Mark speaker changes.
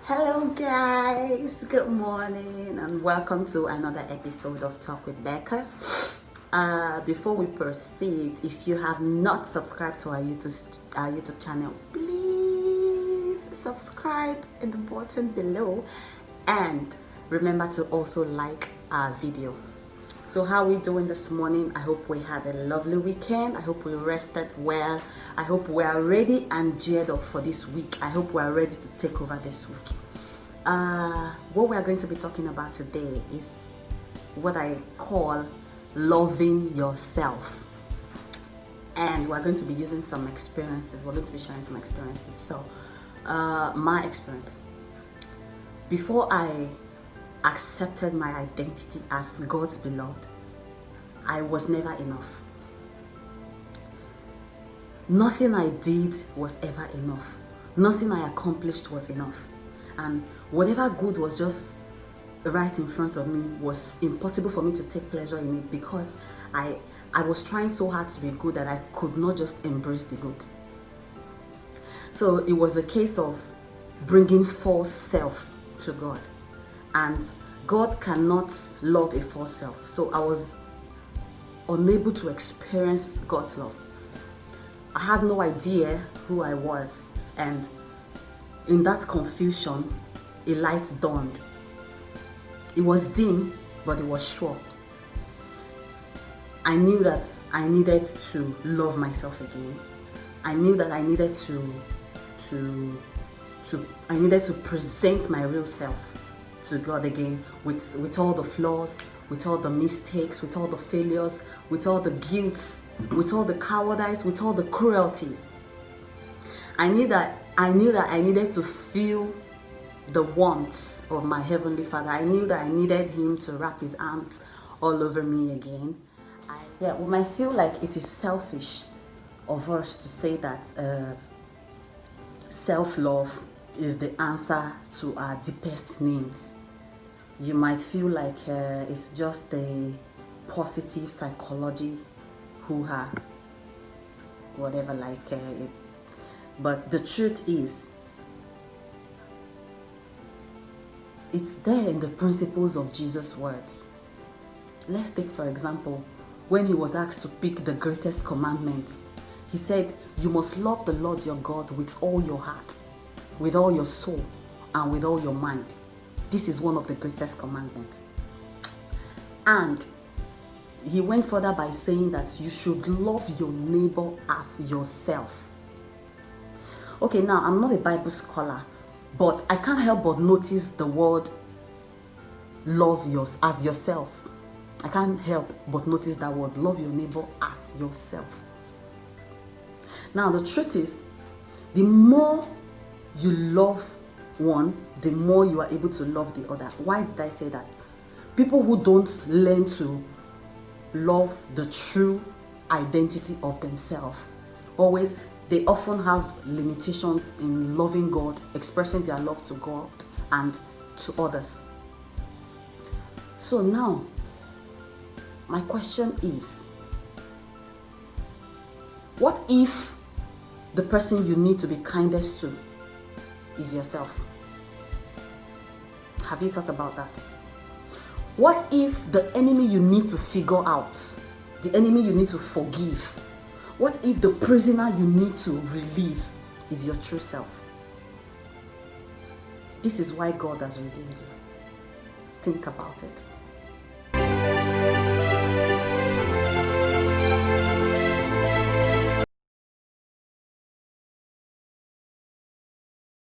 Speaker 1: Hello guys, good morning and welcome to another episode of Talk with Becca. Before we proceed, if you have not subscribed to our YouTube channel, please subscribe in the button below and remember to also like our video. So how are we doing this morning? I hope we had a lovely weekend. I hope we rested well. I hope we are ready and geared up for this week. I hope we are ready to take over this week. What we are going to be talking about today is what I call loving yourself. And we're going to be using some experiences. We're going to be sharing some experiences. So, my experience. Before I accepted my identity as God's beloved, I was never enough. Nothing I did was ever enough. Nothing I accomplished was enough. And whatever good was just right in front of me was impossible for me to take pleasure in it because I was trying so hard to be good that I could not just embrace the good. So it was a case of bringing false self to God. And God cannot love a false self. So I was unable to experience God's love. I had no idea who I was. And in that confusion, a light dawned. It was dim, but it was sure. I knew that I needed to love myself again. I knew that I needed to present my real self to God again with all the flaws, with all the mistakes, with all the failures, with all the guilt, with all the cowardice, with all the cruelties. I knew that I needed to feel the warmth of my Heavenly Father. I knew that I needed Him to wrap His arms all over me again. We might feel like it is selfish of us to say that self-love is the answer to our deepest needs. You might feel like it's just a positive psychology, hoo-ha, whatever, it. But the truth is, it's there in the principles of Jesus' words. Let's take, for example, when He was asked to pick the greatest commandment, He said, you must love the Lord your God with all your heart, with all your soul, and with all your mind. This is one of the greatest commandments. And He went further by saying that you should love your neighbor as yourself. Okay, now I'm not a Bible scholar, but I can't help but notice the word love yours as yourself. I can't help but notice that word, love your neighbor as yourself. Now the truth is, the more you love one, the more you are able to love the other. Why did I say that? People who don't learn to love the true identity of themselves they often have limitations in loving God, expressing their love to God and to others. So now, my question is, what if the person you need to be kindest to is yourself? Have you thought about that? What if the enemy you need to figure out, the enemy you need to forgive, what if the prisoner you need to release is your true self? This is why God has redeemed you. Think about it.